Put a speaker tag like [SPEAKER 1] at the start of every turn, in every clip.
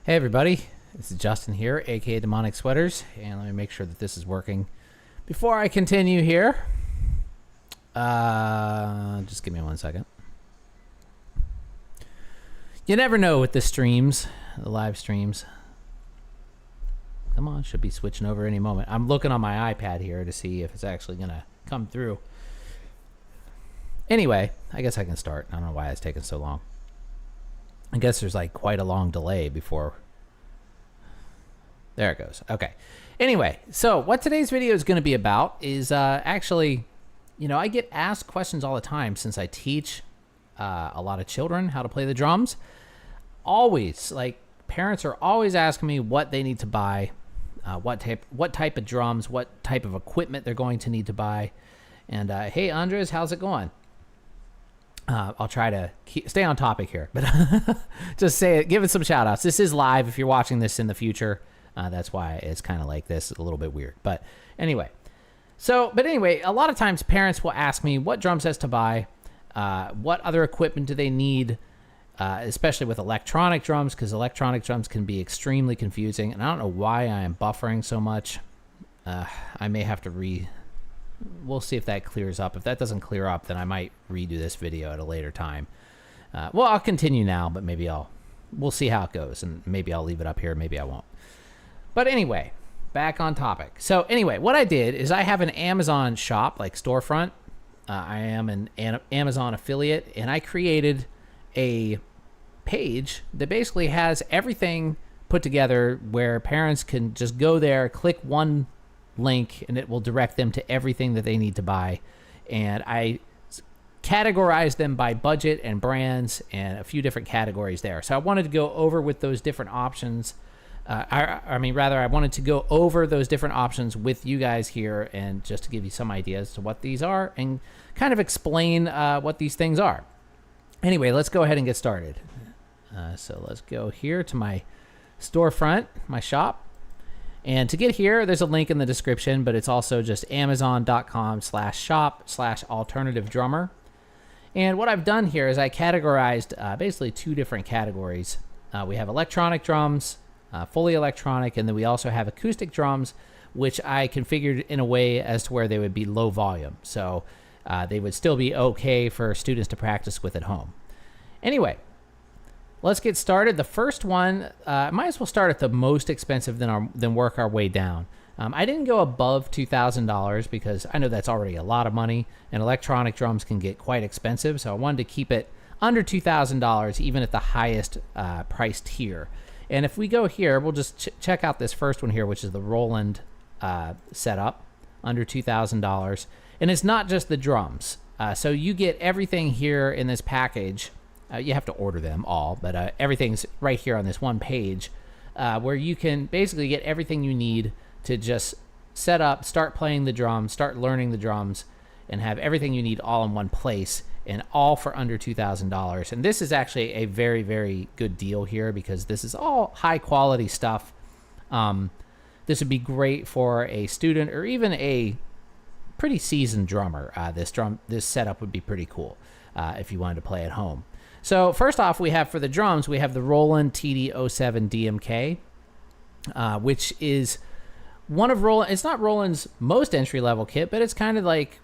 [SPEAKER 1] Hey everybody, this is Justin here, aka Demonic Sweaters, and let me make sure that this is working before I continue here. Just give me 1 second. You never know with the streams, the live streams. Come on, should be switching over any moment. I'm looking on my iPad here to see if it's actually gonna come through. Anyway, I guess I can start. I don't know why it's taking so long. I guess there's like quite a long delay before. There it goes. Okay. Anyway, so what today's video is going to be about is actually, I get asked questions all the time since I teach a lot of children how to play the drums. Always, like, parents are always asking me what they need to buy, what type of drums, what type of equipment they're going to need to buy. And hey, Andres, how's it going? I'll try to stay on topic here, but just say it, give it some shout outs. This is live. If you're watching this in the future, that's why it's kind of like this, a little bit weird. But anyway, a lot of times parents will ask me what drum sets to buy, what other equipment do they need, especially with electronic drums, because electronic drums can be extremely confusing. And I don't know why I am buffering so much. I may have to we'll see if that clears up. If that doesn't clear up, then I might redo this video at a later time. Well, I'll continue now, but maybe we'll see how it goes, and maybe I'll leave it up here, maybe I won't. But anyway, back on topic. So anyway, what I did is I have an Amazon shop, like storefront. I am an Amazon affiliate, and I created a page that basically has everything put together where parents can just go there, click one link, and it will direct them to everything that they need to buy. And I categorize them by budget and brands and a few different categories there. So I wanted to go over with those different options. I wanted to go over those different options with you guys here, and just to give you some ideas to what these are and kind of explain what these things are. Anyway, let's go ahead and get started. So let's go here to my storefront, my shop. And to get here, there's a link in the description, but it's also just amazon.com/shop/alternative drummer. And what I've done here is I categorized basically two different categories. We have electronic drums, fully electronic, and then we also have acoustic drums, which I configured in a way as to where they would be low volume. So they would still be okay for students to practice with at home. Anyway, let's get started. The first one, might as well start at the most expensive, then work our way down. I didn't go above $2,000 because I know that's already a lot of money, and electronic drums can get quite expensive. So I wanted to keep it under $2,000, even at the highest price tier. And if we go here, we'll just check out this first one here, which is the Roland setup, under $2,000. And it's not just the drums. So you get everything here in this package. You have to order them all, but everything's right here on this one page, where you can basically get everything you need to just set up, start playing the drums, start learning the drums, and have everything you need all in one place, and all for under $2,000. And this is actually a very, very good deal here, because this is all high quality stuff. This would be great for a student or even a pretty seasoned drummer. This setup would be pretty cool if you wanted to play at home. So first off, we have for the drums, we have the Roland TD07 DMK, which is one of Roland. It's not Roland's most entry-level kit, but it's kind of like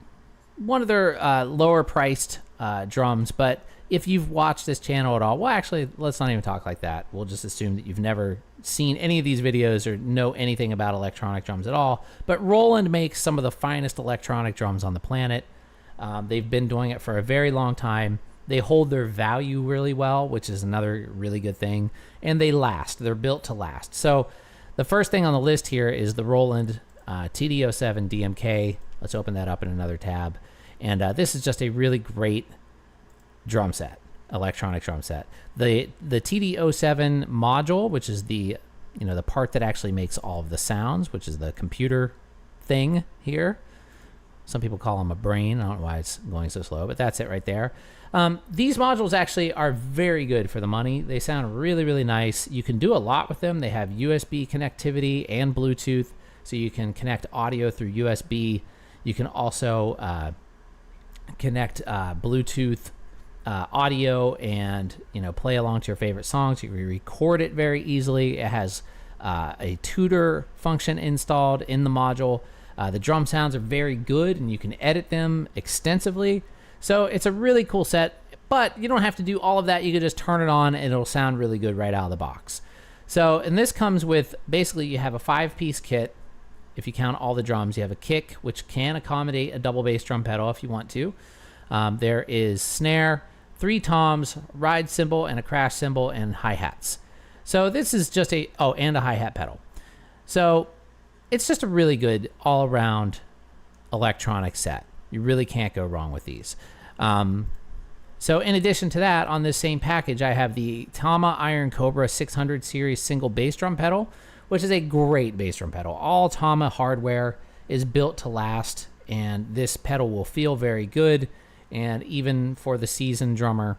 [SPEAKER 1] one of their lower-priced drums. But if you've watched this channel at all, well, actually, let's not even talk like that. We'll just assume that you've never seen any of these videos or know anything about electronic drums at all. But Roland makes some of the finest electronic drums on the planet. They've been doing it for a very long time. They hold their value really well, which is another really good thing. And they last. They're built to last. So the first thing on the list here is the Roland TD07 DMK. Let's open that up in another tab. And this is just a really great drum set, electronic drum set. The TD07 module, which is the part that actually makes all of the sounds, which is the computer thing here. Some people call them a brain. I don't know why it's going so slow, but that's it right there. These modules actually are very good for the money. They sound really, really nice. You can do a lot with them. They have USB connectivity and Bluetooth, so you can connect audio through USB. You can also connect Bluetooth audio and play along to your favorite songs. You can record it very easily. It has a tutor function installed in the module. The drum sounds are very good, and you can edit them extensively. So it's a really cool set, but you don't have to do all of that. You can just turn it on, and it'll sound really good right out of the box. So, and this comes with, basically, you have a 5-piece kit. If you count all the drums, you have a kick, which can accommodate a double bass drum pedal if you want to. There is snare, 3 toms, ride cymbal, and a crash cymbal, and hi-hats. So this is just and a hi-hat pedal. So it's just a really good all-around electronic set. You really can't go wrong with these. So in addition to that, on this same package, I have the Tama Iron Cobra 600 series single bass drum pedal, which is a great bass drum pedal. All Tama hardware is built to last, and this pedal will feel very good. And even for the seasoned drummer,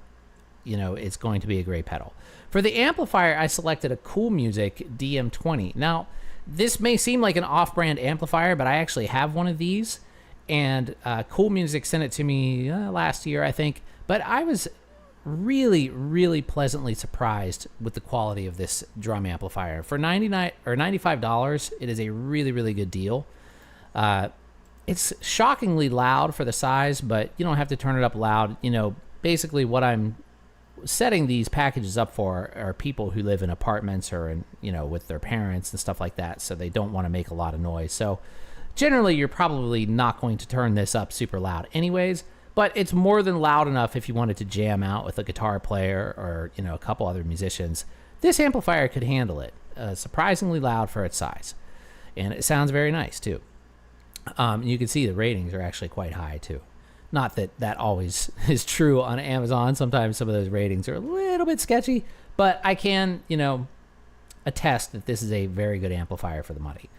[SPEAKER 1] it's going to be a great pedal. For the amplifier, I selected a Cool Music DM20. Now, this may seem like an off-brand amplifier, but I actually have one of these. And Cool Music sent it to me last year, I think. But I was really, really pleasantly surprised with the quality of this drum amplifier. For $95, it is a really, really good deal. It's shockingly loud for the size, but you don't have to turn it up loud. Basically what I'm setting these packages up for are people who live in apartments or with their parents and stuff like that, so they don't want to make a lot of noise. So generally, you're probably not going to turn this up super loud anyways, but it's more than loud enough if you wanted to jam out with a guitar player or, a couple other musicians. This amplifier could handle it. Surprisingly loud for its size. And it sounds very nice, too. You can see the ratings are actually quite high, too. Not that that always is true on Amazon. Sometimes some of those ratings are a little bit sketchy, but I can, attest that this is a very good amplifier for the money.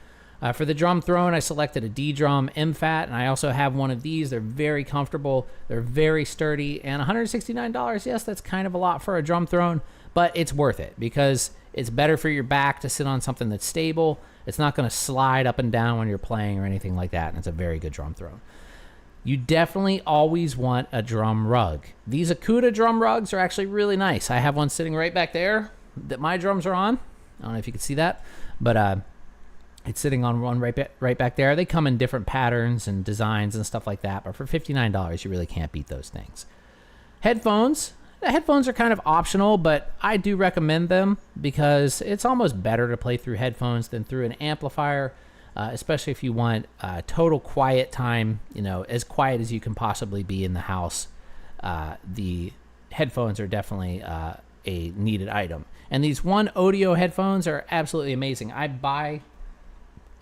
[SPEAKER 1] For the drum throne, I selected a D-Drum MFAT, and I also have one of these. They're very comfortable. They're very sturdy, and $169, yes, that's kind of a lot for a drum throne, but it's worth it because it's better for your back to sit on something that's stable. It's not going to slide up and down when you're playing or anything like that, and it's a very good drum throne. You definitely always want a drum rug. These Akuta drum rugs are actually really nice. I have one sitting right back there that my drums are on. I don't know if you can see that, but it's sitting on one right back there. They come in different patterns and designs and stuff like that, but for $59, you really can't beat those things. Headphones. The headphones are kind of optional, but I do recommend them because it's almost better to play through headphones than through an amplifier, especially if you want total quiet time, as quiet as you can possibly be in the house. The headphones are definitely a needed item. And these One Audio headphones are absolutely amazing. I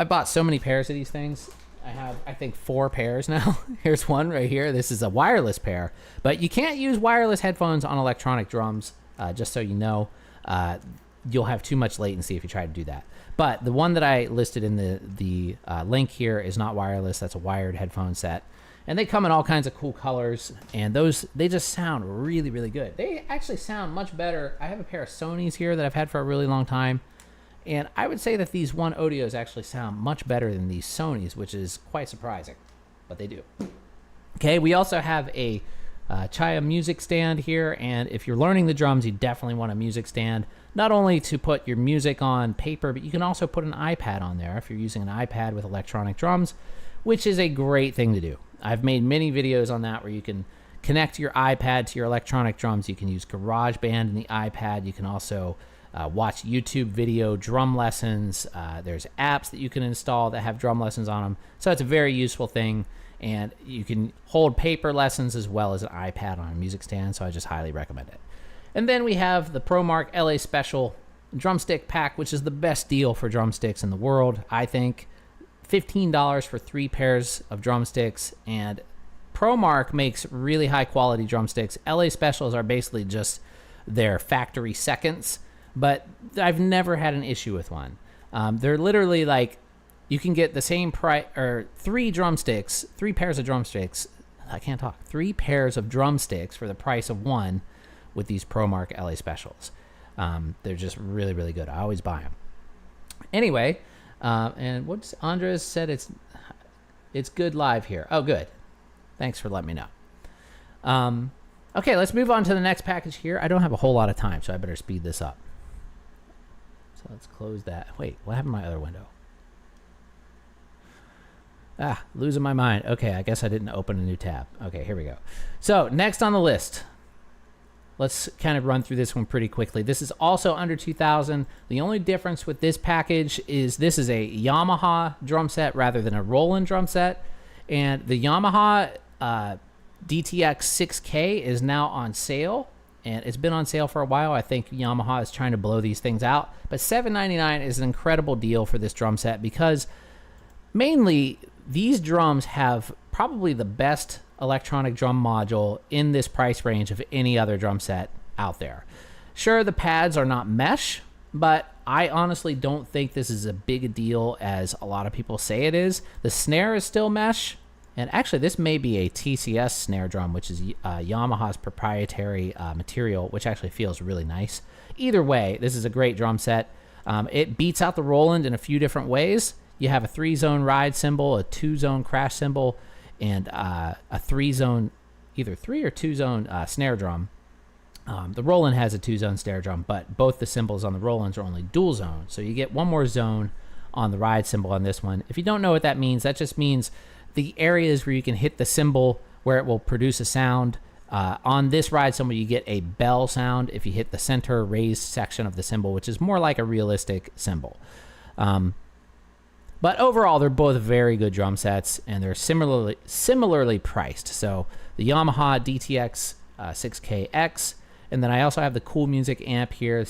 [SPEAKER 1] bought so many pairs of these things. I have, I think, 4 pairs now. Here's one right here. This is a wireless pair. But you can't use wireless headphones on electronic drums, just so you know. You'll have too much latency if you try to do that. But the one that I listed in the link here is not wireless. That's a wired headphone set. And they come in all kinds of cool colors. And they just sound really, really good. They actually sound much better. I have a pair of Sonys here that I've had for a really long time. And I would say that these One Audios actually sound much better than these Sonys, which is quite surprising, but they do. Okay, we also have a Chaya music stand here, and if you're learning the drums, you definitely want a music stand, not only to put your music on paper, but you can also put an iPad on there if you're using an iPad with electronic drums, which is a great thing to do. I've made many videos on that where you can connect your iPad to your electronic drums. You can use GarageBand in the iPad. You can also watch YouTube video drum lessons. There's apps that you can install that have drum lessons on them. So it's a very useful thing. And you can hold paper lessons as well as an iPad on a music stand. So I just highly recommend it. And then we have the ProMark LA Special drumstick pack, which is the best deal for drumsticks in the world, I think. $15 for 3 pairs of drumsticks. And ProMark makes really high quality drumsticks. LA Specials are basically just their factory seconds. But I've never had an issue with one. They're literally like, you can get the same price, or 3 pairs of drumsticks. I can't talk. 3 pairs of drumsticks for the price of 1 with these ProMark LA Specials. They're just really, really good. I always buy them. Anyway, and what's Andres said? It's good live here. Oh, good. Thanks for letting me know. Okay, let's move on to the next package here. I don't have a whole lot of time, so I better speed this up. So let's close that. Wait, what happened to my other window? Losing my mind. Okay, I guess I didn't open a new tab. Okay, here we go. So next on the list, let's kind of run through this one pretty quickly. This is also under 2,000. The only difference with this package is this is a Yamaha drum set rather than a Roland drum set. And the Yamaha DTX 6K is now on sale, and it's been on sale for a while. I think Yamaha is trying to blow these things out, but $799 is an incredible deal for this drum set because mainly these drums have probably the best electronic drum module in this price range of any other drum set out there. Sure, the pads are not mesh, but I honestly don't think this is as big a deal as a lot of people say it is. The snare is still mesh. And actually, this may be a TCS snare drum, which is Yamaha's proprietary material, which actually feels really nice. Either way, this is a great drum set. It beats out the Roland in a few different ways. You have a 3-zone ride cymbal, a 2-zone crash cymbal, and a 3-zone, either 3 or 2-zone snare drum. The Roland has a 2-zone snare drum, but both the cymbals on the Rolands are only dual zone. So you get one more zone on the ride cymbal on this one. If you don't know what that means the areas where you can hit the cymbal where it will produce a sound. On this ride cymbal, you get a bell sound if you hit the center raised section of the cymbal, which is more like a realistic cymbal. But overall, they're both very good drum sets, and they're similarly priced. So the Yamaha DTX 6KX, and then I also have the Cool Music amp here.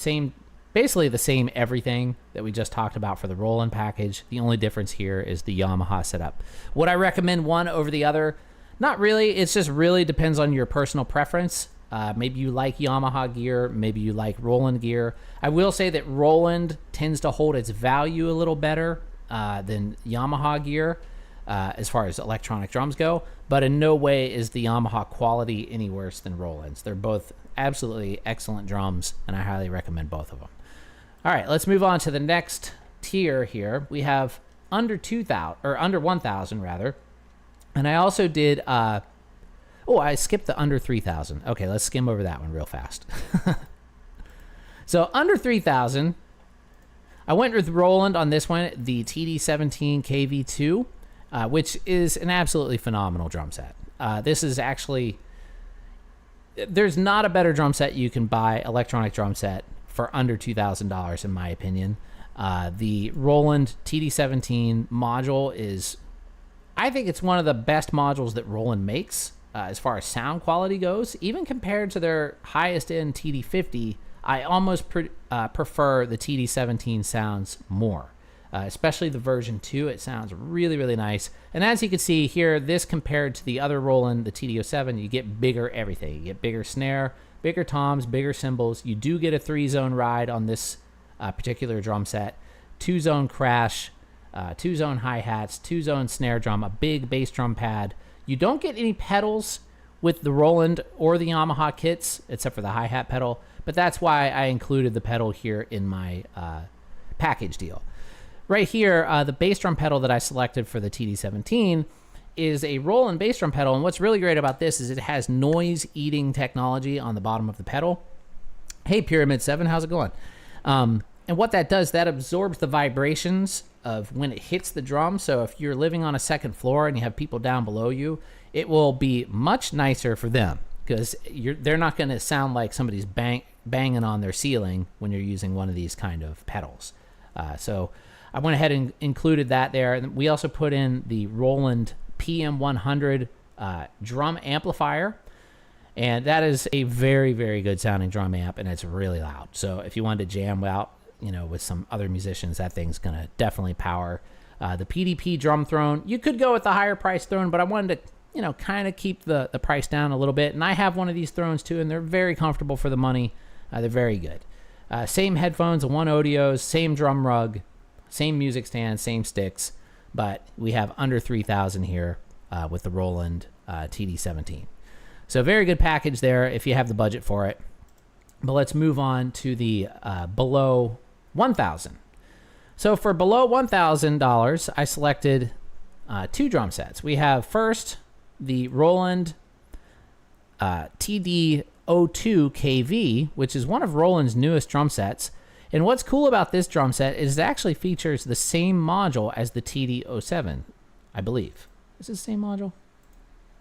[SPEAKER 1] Basically the same everything that we just talked about for the Roland package. The only difference here is the Yamaha setup. Would I recommend one over the other? Not really. It just really depends on your personal preference. Maybe you like Yamaha gear. Maybe you like Roland gear. I will say that Roland tends to hold its value a little better than Yamaha gear as far as electronic drums go. But in no way is the Yamaha quality any worse than Roland's. They're both absolutely excellent drums, and I highly recommend both of them. All right, let's move on to the next tier here. We have under 2,000 or under 1,000 rather. And I also did I skipped the under 3,000. Okay, let's skim over that one real fast. So under 3,000, I went with Roland on this one, the TD17 KV2, which is an absolutely phenomenal drum set. This is actually, there's not a better drum set you can buy, electronic drum set, for under $2,000 in my opinion. The Roland TD17 module is, I think it's one of the best modules that Roland makes as far as sound quality goes. Even compared to their highest end TD50, I almost prefer the TD17 sounds more. Especially the version 2, it sounds really, really nice. And as you can see here, this compared to the other Roland, the TD07, you get bigger everything. You get bigger snare, bigger toms, bigger cymbals. You do get a 3-zone ride on this particular drum set, 2-zone crash, 2-zone hi-hats, 2-zone snare drum, a big bass drum pad. You don't get any pedals with the Roland or the Yamaha kits, except for the hi-hat pedal, but that's why I included the pedal here in my package deal. Right here, the bass drum pedal that I selected for the TD17 is a Roland bass drum pedal, and what's really great about this is it has noise-eating technology on the bottom of the pedal. Hey, Pyramid 7, how's it going? And what that does, that absorbs the vibrations of when it hits the drum. So if you're living on a second floor and you have people down below you, it will be much nicer for them because they're not going to sound like somebody's banging on their ceiling when you're using one of these kind of pedals. So I went ahead and included that there. And we also put in the Roland PM100 drum amplifier, and that is a very, very good sounding drum amp, and it's really loud. So if you wanted to jam out, with some other musicians, that thing's gonna definitely power. The PDP drum throne, you could go with the higher price throne, but I wanted to, kind of keep the price down a little bit. And I have one of these thrones too, and they're very comfortable for the money. They're very good. Same headphones, one audios, same drum rug, same music stand, same sticks, but we have under 3,000 here with the Roland TD17. So very good package there if you have the budget for it. But let's move on to the below 1,000. So for below $1,000, I selected 2 drum sets. We have first the Roland TD02KV, which is one of Roland's newest drum sets. And what's cool about this drum set is it actually features the same module as the TD07, I believe. Is it the same module?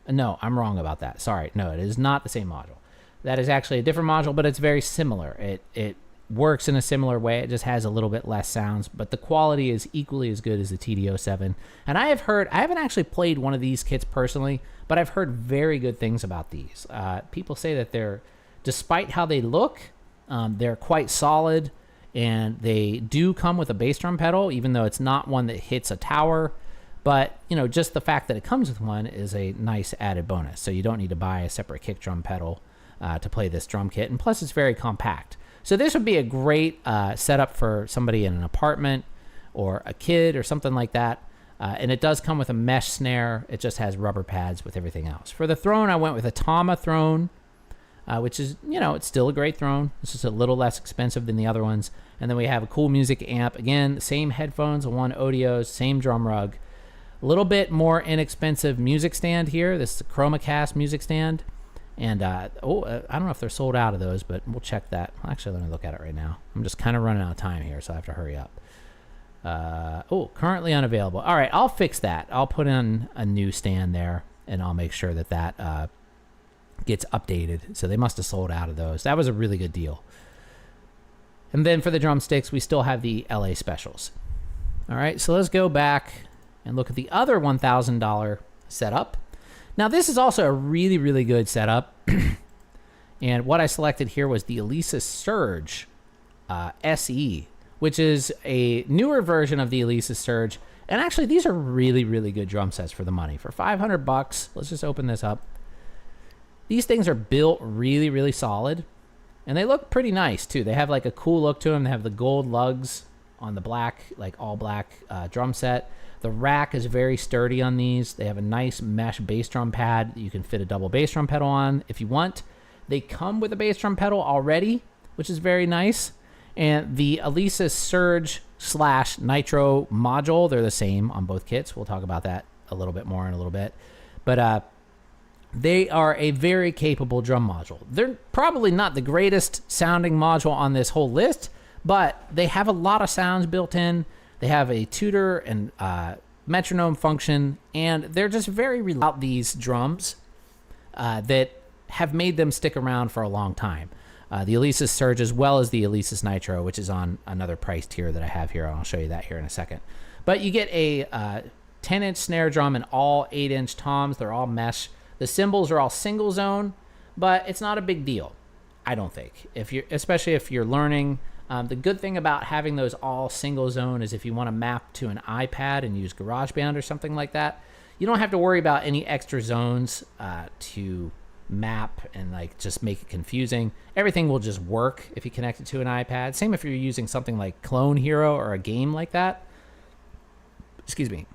[SPEAKER 1] No, I'm wrong about that. Sorry. No, it is not the same module. That is actually a different module, but it's very similar. It works in a similar way. It just has a little bit less sounds, but the quality is equally as good as the TD07. And I haven't actually played one of these kits personally, but I've heard very good things about these. People say that despite how they look, they're quite solid, and they do come with a bass drum pedal, even though it's not one that hits a tower. But, just the fact that it comes with one is a nice added bonus. So you don't need to buy a separate kick drum pedal to play this drum kit. And plus, it's very compact. So this would be a great setup for somebody in an apartment or a kid or something like that. And it does come with a mesh snare. It just has rubber pads with everything else. For the throne, I went with a Tama throne, which is, it's still a great throne. It's just a little less expensive than the other ones. And then we have a cool music amp. Again, same headphones, one audios, same drum rug. A little bit more inexpensive music stand here. This is a ChromaCast music stand. And, I don't know if they're sold out of those, but we'll check that. Actually, let me look at it right now. I'm just kind of running out of time here, so I have to hurry up. Currently unavailable. All right, I'll fix that. I'll put in a new stand there, and I'll make sure that gets updated. So they must have sold out of those. That was a really good deal. And then for the drumsticks, we still have the LA specials. All right, so let's go back and look at the other $1,000 setup. Now, this is also a really, really good setup. And what I selected here was the Alesis Surge SE, which is a newer version of the Alesis Surge. And actually, these are really, really good drum sets for the money. For $500, let's just open this up. These things are built really, really solid. And they look pretty nice, too. They have like a cool look to them. They have the gold lugs on the black, like all black drum set. The rack is very sturdy on these. They have a nice mesh bass drum pad that you can fit a double bass drum pedal on if you want. They come with a bass drum pedal already, which is very nice. And the Alesis Surge / Nitro module, they're the same on both kits. We'll talk about that a little bit more in a little bit. But they are a very capable drum module. They're probably not the greatest sounding module on this whole list, but they have a lot of sounds built in. They have a tutor and metronome function, and they're just very reliable. These drums that have made them stick around for a long time. The Alesis Surge, as well as the Alesis Nitro, which is on another price tier that I have here. I'll show you that here in a second. But you get a 10-inch snare drum and all 8-inch toms. They're all mesh. The cymbals are all single zone, but it's not a big deal, I don't think. Especially if you're learning. The good thing about having those all single zone is if you want to map to an iPad and use GarageBand or something like that, you don't have to worry about any extra zones to map and like just make it confusing. Everything will just work if you connect it to an iPad. Same if you're using something like Clone Hero or a game like that. Excuse me.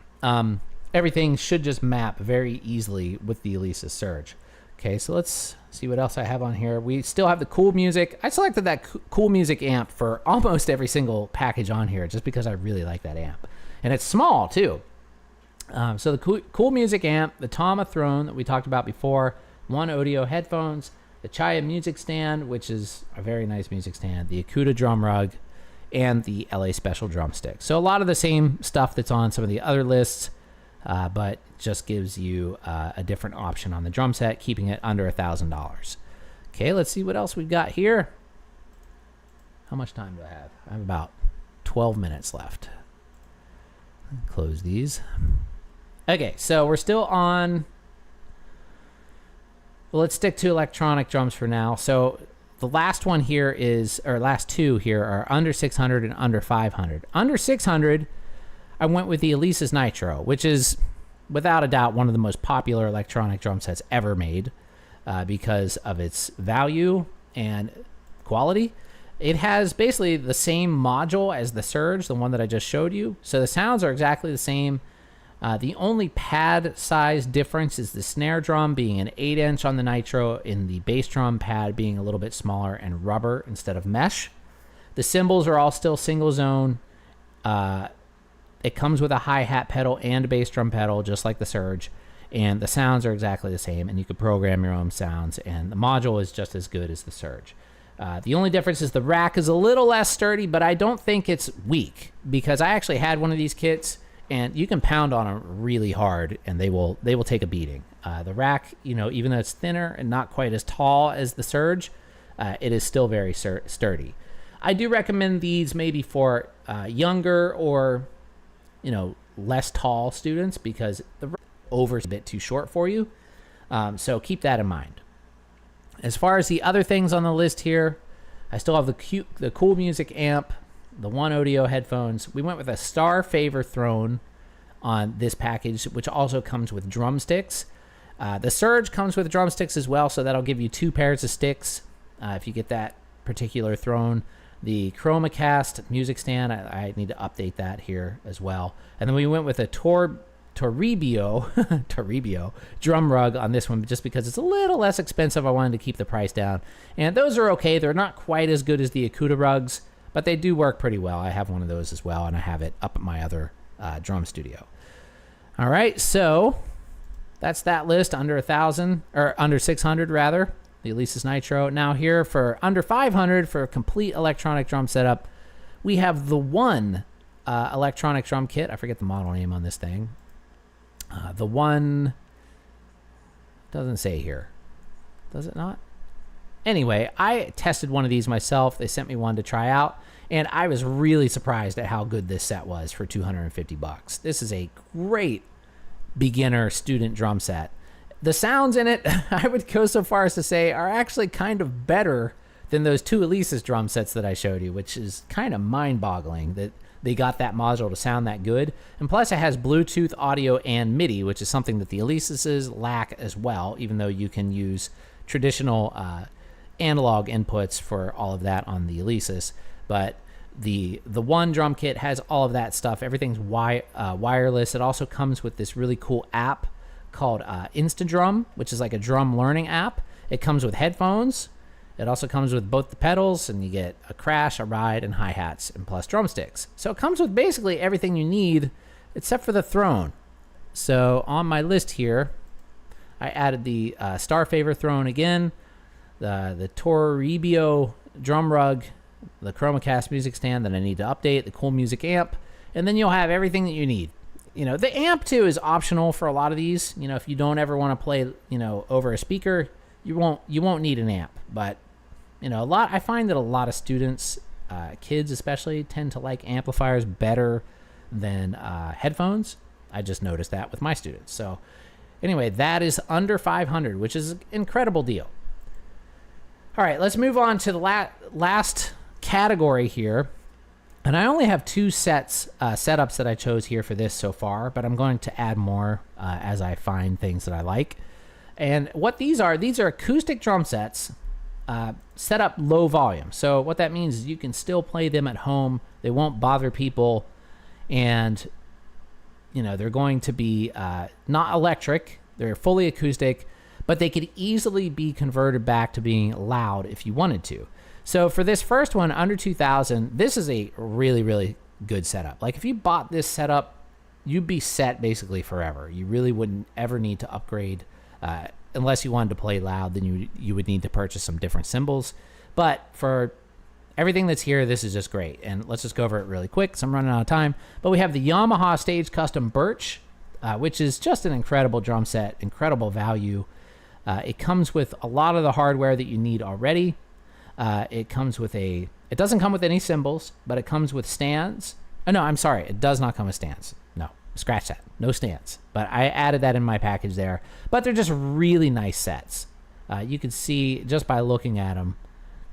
[SPEAKER 1] Everything should just map very easily with the Alesis Surge. Okay, so let's see what else I have on here. We still have the cool music. I selected that cool music amp for almost every single package on here just because I really like that amp. And it's small, too. So the cool music amp, the Tama throne that we talked about before, one audio headphones, the Chaya music stand, which is a very nice music stand, the Akuta drum rug, and the LA Special drumstick. So a lot of the same stuff that's on some of the other lists, but just gives you a different option on the drum set, keeping it under $1,000. Okay, let's see what else we've got here. How much time do I have? I have about 12 minutes left. Close these. Okay, so we're still on. Well, let's stick to electronic drums for now. So the last one here is, or last two here are under 600 and under 500. Under 600, I went with the Alesis Nitro, which is without a doubt one of the most popular electronic drum sets ever made because of its value and quality. It has basically the same module as the Surge, the one that I just showed you. So the sounds are exactly the same. The only pad size difference is the snare drum being an 8-inch on the Nitro and the bass drum pad being a little bit smaller and rubber instead of mesh. The cymbals are all still single zone. It comes with a hi-hat pedal and a bass drum pedal, just like the Surge. and the sounds are exactly the same, and you can program your own sounds, and the module is just as good as the Surge. The only difference is the rack is a little less sturdy, but I don't think it's weak, because I actually had one of these kits, and you can pound on them really hard, and they will take a beating. The rack, even though it's thinner and not quite as tall as the Surge, it is still very sturdy. I do recommend these maybe for younger or less tall students, because the over is a bit too short for you. So keep that in mind. As far as the other things on the list here, I still have the Cool Music amp, the One Audio headphones. We went with a Star Favor Throne on this package, which also comes with drumsticks. The Surge comes with drumsticks as well, so that'll give you 2 pairs of sticks if you get that particular Throne. The ChromaCast music stand, I need to update that here as well. And then we went with a Toribio drum rug on this one, just because it's a little less expensive. I wanted to keep the price down. And those are okay. They're not quite as good as the Akuta rugs, but they do work pretty well. I have one of those as well, and I have it up at my other drum studio. All right, so that's that list, under 1,000, or under 600 rather, the Alesis Nitro. Now here for under 500 for a complete electronic drum setup, we have the One electronic drum kit. I forget the model name on this thing. The One doesn't say here, does it not? Anyway, I tested one of these myself. They sent me one to try out, and I was really surprised at how good this set was for $250. This is a great beginner student drum set. The sounds in it, I would go so far as to say, are actually kind of better than those 2 Alesis drum sets that I showed you, which is kind of mind-boggling that they got that module to sound that good. And plus, it has Bluetooth audio and MIDI, which is something that the Alesises lack as well, even though you can use traditional analog inputs for all of that on the Alesis. But the One drum kit has all of that stuff. Everything's wireless. It also comes with this really cool app called InstaDrum, which is like a drum learning app. It comes with headphones. It also comes with both the pedals, and you get a crash, a ride, and hi-hats, and plus drumsticks. So it comes with basically everything you need except for the Throne. So on my list here, I added the Star Favor Throne again, the Toribio drum rug, the ChromaCast music stand that I need to update, the Cool Music amp, and then you'll have everything that you need. The amp too is optional for a lot of these. If you don't ever want to play, over a speaker, you won't need an amp. But I find that a lot of students, kids especially, tend to like amplifiers better than headphones. I just noticed that with my students. So anyway, that is under 500, which is an incredible deal. All right, let's move on to the last category here. And I only have 2 setups that I chose here for this so far, but I'm going to add more as I find things that I like. And what these are acoustic drum sets set up low volume. So what that means is you can still play them at home. They won't bother people, and they're going to be not electric. They're fully acoustic, but they could easily be converted back to being loud if you wanted to. So for this first one, under 2,000, this is a really, really good setup. Like if you bought this setup, you'd be set basically forever. You really wouldn't ever need to upgrade unless you wanted to play loud. Then you would need to purchase some different cymbals. But for everything that's here, this is just great. And let's just go over it really quick, so I'm running out of time. But we have the Yamaha Stage Custom Birch, which is just an incredible drum set, incredible value. It comes with a lot of the hardware that you need already. It doesn't come with any cymbals, but it comes with stands. Oh, no, I'm sorry. It does not come with stands. No, scratch that. No stands. But I added that in my package there. But they're just really nice sets. You can see just by looking at them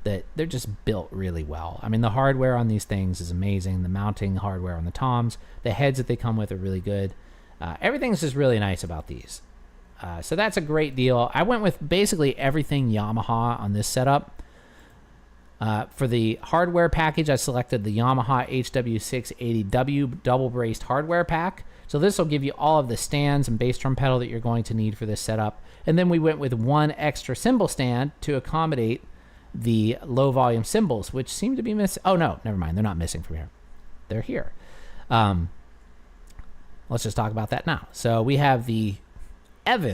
[SPEAKER 1] that they're just built really well. I mean, the hardware on these things is amazing. The mounting hardware on the toms, the heads that they come with are really good. Everything's just really nice about these. So that's a great deal. I went with basically everything Yamaha on this setup. For the hardware package, I selected the Yamaha HW680W double braced hardware pack. So this will give you all of the stands and bass drum pedal that you're going to need for this setup. And then we went with 1 extra cymbal stand to accommodate the low volume cymbals, which seem to be missing. Oh no, never mind. They're not missing from here. They're here. Let's just talk about that now. So we have the Evan.